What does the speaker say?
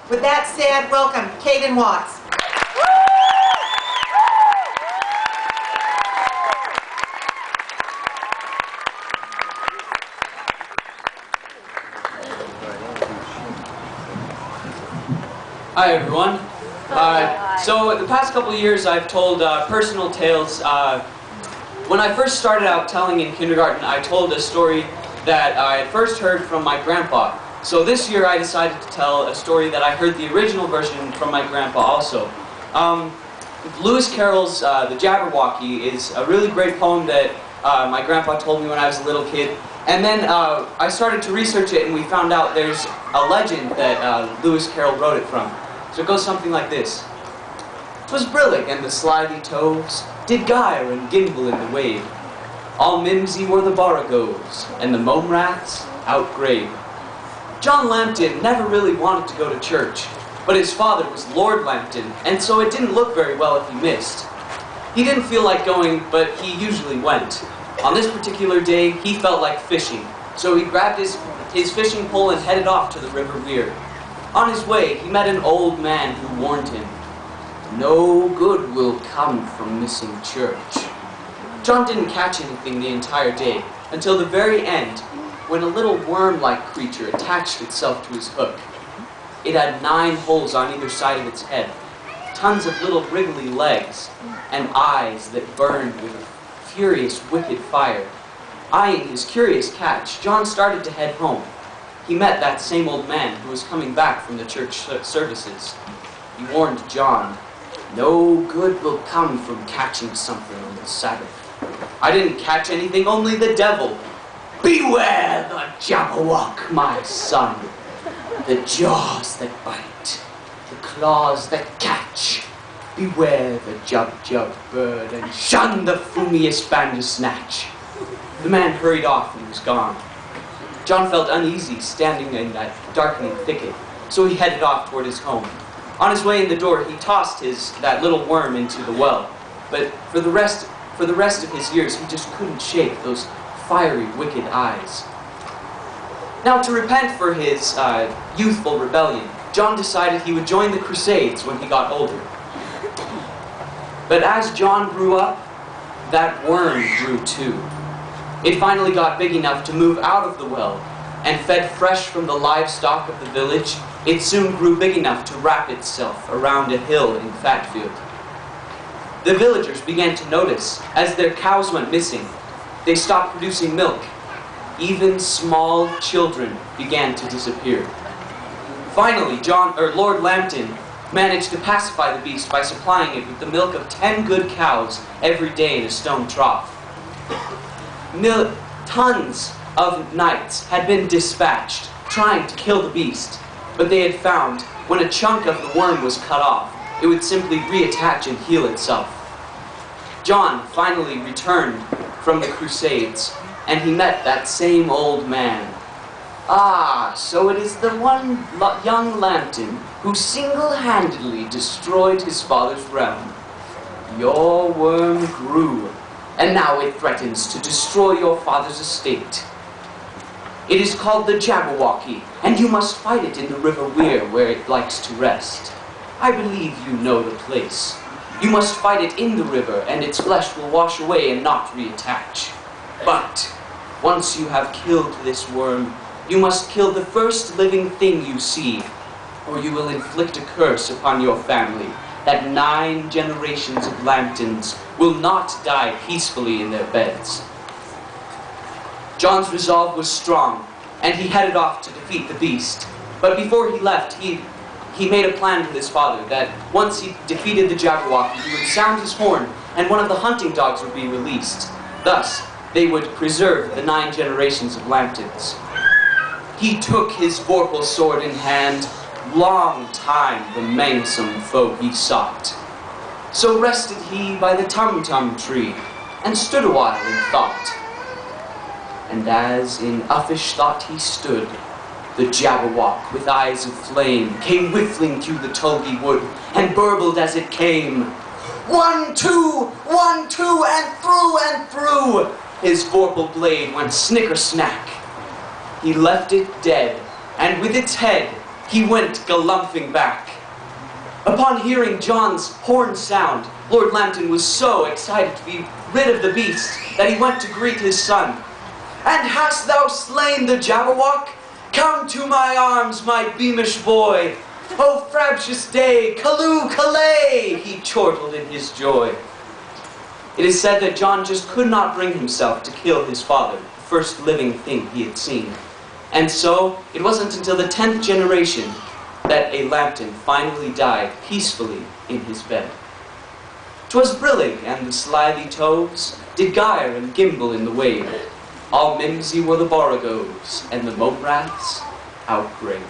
With that said, welcome Caden Watts. Hi everyone. So the past couple of years I've told personal tales. When I first started out telling in kindergarten, I told a story that I had first heard from my grandpa. So this year I decided to tell a story that I heard the original version from my grandpa also. Lewis Carroll's The Jabberwocky is a really great poem that my grandpa told me when I was a little kid. And then I started to research it and we found out there's a legend that Lewis Carroll wrote it from. So it goes something like this. 'Twas brillig and the slithy toves did gyre and gimble in the wave. All mimsy were the borogoves, and the mome rats outgrave. John Lambton never really wanted to go to church, but his father was Lord Lambton, and so it didn't look very well if he missed. He didn't feel like going, but he usually went. On this particular day, he felt like fishing, so he grabbed his fishing pole and headed off to the River Weir. On his way, he met an old man who warned him, "No good will come from missing church." John didn't catch anything the entire day, until the very end, when a little worm-like creature attached itself to his hook. It had 9 holes on either side of its head, tons of little wriggly legs, and eyes that burned with a furious, wicked fire. Eyeing his curious catch, John started to head home. He met that same old man who was coming back from the church services. He warned John, "No good will come from catching something on the Sabbath. I didn't catch anything, only the devil. Beware the Jabberwock, my son. The jaws that bite, the claws that catch. Beware the jub-jub bird, and shun the fumiest bandersnatch." The man hurried off and was gone. John felt uneasy standing in that darkening thicket, so he headed off toward his home. On his way in the door, he tossed that little worm into the well, but for the rest of his years, he just couldn't shake those fiery, wicked eyes. Now, to repent for his youthful rebellion, John decided he would join the Crusades when he got older. But as John grew up, that worm grew too. It finally got big enough to move out of the well, and fed fresh from the livestock of the village, it soon grew big enough to wrap itself around a hill in Fatfield. The villagers began to notice as their cows went missing. They stopped producing milk. Even small children began to disappear. Finally, Lord Lambton managed to pacify the beast by supplying it with the milk of 10 good cows every day in a stone trough. Tons of knights had been dispatched trying to kill the beast, but they had found when a chunk of the worm was cut off, it would simply reattach and heal itself. John finally returned from the Crusades, and he met that same old man. "Ah, so it is the one young Lambton who single-handedly destroyed his father's realm. Your worm grew, and now it threatens to destroy your father's estate. It is called the Jabberwocky, and you must fight it in the River Weir where it likes to rest. I believe you know the place. You must fight it in the river, and its flesh will wash away and not reattach. But once you have killed this worm, you must kill the first living thing you see, or you will inflict a curse upon your family, that 9 generations of Lambtons will not die peacefully in their beds." John's resolve was strong, and he headed off to defeat the beast. But before he left, he made a plan with his father that once he defeated the Jabberwocky, he would sound his horn, and one of the hunting dogs would be released. Thus, they would preserve the 9 generations of Lambtons. He took his vorpal sword in hand. Long time the manxome foe he sought. So rested he by the tum-tum tree, and stood a while in thought. And as in uffish thought he stood, the Jabberwock, with eyes of flame, came whiffling through the tulgey wood, and burbled as it came. 1, 2, 1, 2, and through! His vorpal blade went snicker-snack. He left it dead, and with its head, he went galumphing back. Upon hearing John's horn sound, Lord Lambton was so excited to be rid of the beast that he went to greet his son. "And hast thou slain the Jabberwock? Come to my arms, my beamish boy. O frabjous day, callooh, callay," he chortled in his joy. It is said that John just could not bring himself to kill his father, the first living thing he had seen. And so, it wasn't until the 10th generation that a Lambton finally died peacefully in his bed. 'Twas brillig and the slithy toves did gyre and gimble in the wave. All mimsy were the borrigos, and the moat rats outgrave.